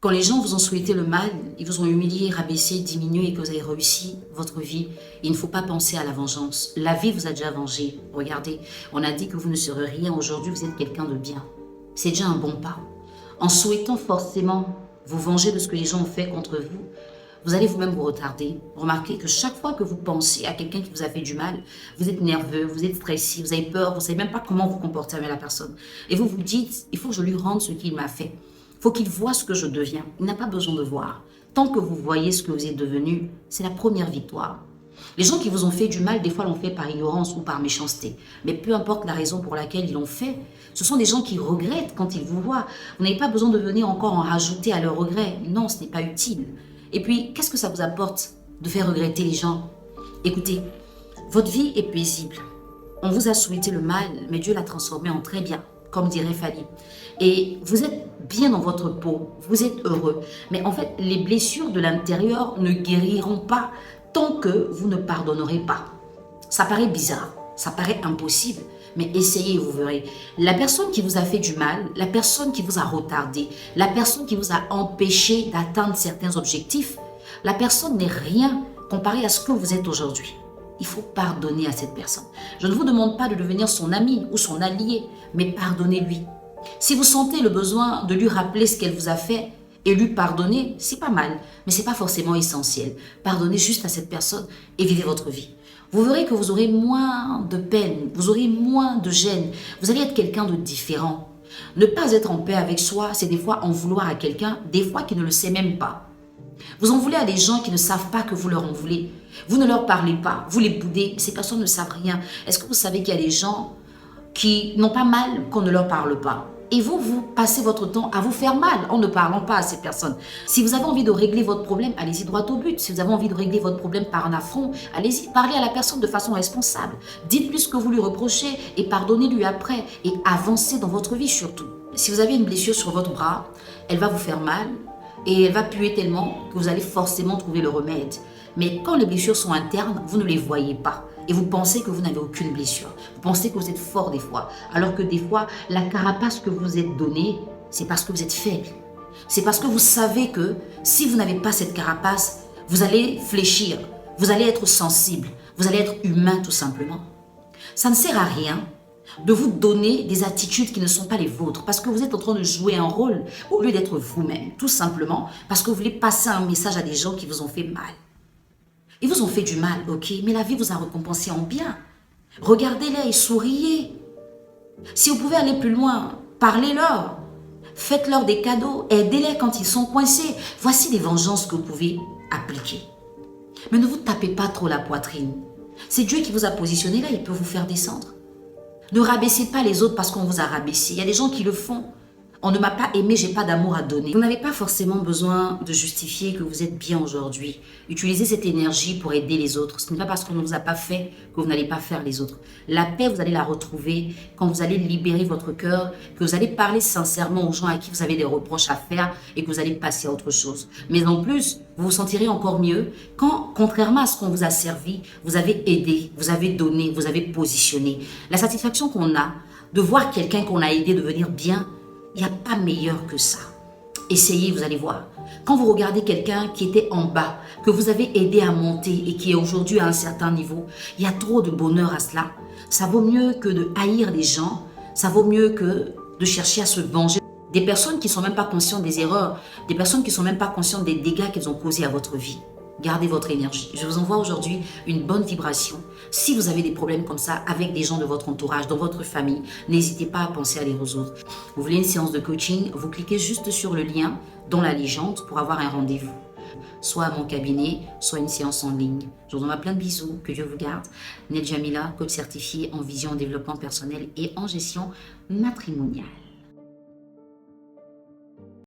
Quand les gens vous ont souhaité le mal, ils vous ont humilié, rabaissé, diminué et que vous avez réussi votre vie, il ne faut pas penser à la vengeance. La vie vous a déjà vengé. Regardez, on a dit que vous ne serez rien. Aujourd'hui, vous êtes quelqu'un de bien. C'est déjà un bon pas. En souhaitant forcément vous venger de ce que les gens ont fait contre vous, vous allez vous-même vous retarder. Remarquez que chaque fois que vous pensez à quelqu'un qui vous a fait du mal, vous êtes nerveux, vous êtes stressé, vous avez peur, vous ne savez même pas comment vous comporter avec la personne. Et vous vous dites, il faut que je lui rende ce qu'il m'a fait. Il faut qu'il voie ce que je deviens. Il n'a pas besoin de voir. Tant que vous voyez ce que vous êtes devenu, c'est la première victoire. Les gens qui vous ont fait du mal, des fois l'ont fait par ignorance ou par méchanceté. Mais peu importe la raison pour laquelle ils l'ont fait, ce sont des gens qui regrettent quand ils vous voient. Vous n'avez pas besoin de venir encore en rajouter à leurs regrets. Non, ce n'est pas utile. Et puis, qu'est-ce que ça vous apporte de faire regretter les gens? Écoutez, votre vie est paisible. On vous a souhaité le mal, mais Dieu l'a transformé en très bien, comme dirait Fali. Et vous êtes bien dans votre peau, vous êtes heureux. Mais en fait, les blessures de l'intérieur ne guériront pas tant que vous ne pardonnerez pas. Ça paraît bizarre, ça paraît impossible, mais essayez et vous verrez. La personne qui vous a fait du mal, la personne qui vous a retardé, la personne qui vous a empêché d'atteindre certains objectifs, la personne n'est rien comparé à ce que vous êtes aujourd'hui. Il faut pardonner à cette personne. Je ne vous demande pas de devenir son ami ou son allié, mais pardonnez-lui. Si vous sentez le besoin de lui rappeler ce qu'elle vous a fait et lui pardonner, c'est pas mal, mais c'est pas forcément essentiel. Pardonnez juste à cette personne et vivez votre vie. Vous verrez que vous aurez moins de peine, vous aurez moins de gêne, vous allez être quelqu'un de différent. Ne pas être en paix avec soi, c'est des fois en vouloir à quelqu'un, des fois qui ne le sait même pas. Vous en voulez à des gens qui ne savent pas que vous leur en voulez. Vous ne leur parlez pas, vous les boudez, ces personnes ne savent rien. Est-ce que vous savez qu'il y a des gens qui n'ont pas mal qu'on ne leur parle pas? Et vous, vous passez votre temps à vous faire mal en ne parlant pas à ces personnes. Si vous avez envie de régler votre problème, allez-y droit au but. Si vous avez envie de régler votre problème par un affront, allez-y, parlez à la personne de façon responsable. Dites-lui ce que vous lui reprochez et pardonnez-lui après. Et avancez dans votre vie surtout. Si vous avez une blessure sur votre bras, elle va vous faire mal et elle va puer tellement que vous allez forcément trouver le remède. Mais quand les blessures sont internes, vous ne les voyez pas. Et vous pensez que vous n'avez aucune blessure. Vous pensez que vous êtes fort des fois. Alors que des fois, la carapace que vous êtes donnée, c'est parce que vous êtes faible. C'est parce que vous savez que si vous n'avez pas cette carapace, vous allez fléchir. Vous allez être sensible. Vous allez être humain tout simplement. Ça ne sert à rien de vous donner des attitudes qui ne sont pas les vôtres. Parce que vous êtes en train de jouer un rôle au lieu d'être vous-même. Tout simplement parce que vous voulez passer un message à des gens qui vous ont fait mal. Ils vous ont fait du mal, ok, mais la vie vous a récompensé en bien. Regardez-les et souriez. Si vous pouvez aller plus loin, parlez-leur. Faites-leur des cadeaux, aidez-les quand ils sont coincés. Voici des vengeances que vous pouvez appliquer. Mais ne vous tapez pas trop la poitrine. C'est Dieu qui vous a positionné là, il peut vous faire descendre. Ne rabaissez pas les autres parce qu'on vous a rabaissé. Il y a des gens qui le font. On ne m'a pas aimé, j'ai pas d'amour à donner. Vous n'avez pas forcément besoin de justifier que vous êtes bien aujourd'hui. Utilisez cette énergie pour aider les autres. Ce n'est pas parce qu'on ne vous a pas fait que vous n'allez pas faire les autres. La paix, vous allez la retrouver quand vous allez libérer votre cœur, que vous allez parler sincèrement aux gens à qui vous avez des reproches à faire et que vous allez passer à autre chose. Mais en plus, vous vous sentirez encore mieux quand, contrairement à ce qu'on vous a servi, vous avez aidé, vous avez donné, vous avez positionné. La satisfaction qu'on a de voir quelqu'un qu'on a aidé devenir bien, il n'y a pas meilleur que ça. Essayez, vous allez voir. Quand vous regardez quelqu'un qui était en bas, que vous avez aidé à monter et qui est aujourd'hui à un certain niveau, il y a trop de bonheur à cela. Ça vaut mieux que de haïr les gens, ça vaut mieux que de chercher à se venger. Des personnes qui ne sont même pas conscientes des erreurs, des personnes qui ne sont même pas conscientes des dégâts qu'elles ont causés à votre vie. Gardez votre énergie. Je vous envoie aujourd'hui une bonne vibration. Si vous avez des problèmes comme ça avec des gens de votre entourage, dans votre famille, n'hésitez pas à penser à les résoudre. Vous voulez une séance de coaching, vous cliquez juste sur le lien dans la légende pour avoir un rendez-vous. Soit à mon cabinet, soit une séance en ligne. Je vous envoie plein de bisous, que Dieu vous garde. Nedjamila, coach certifié en vision, en développement personnel et en gestion matrimoniale.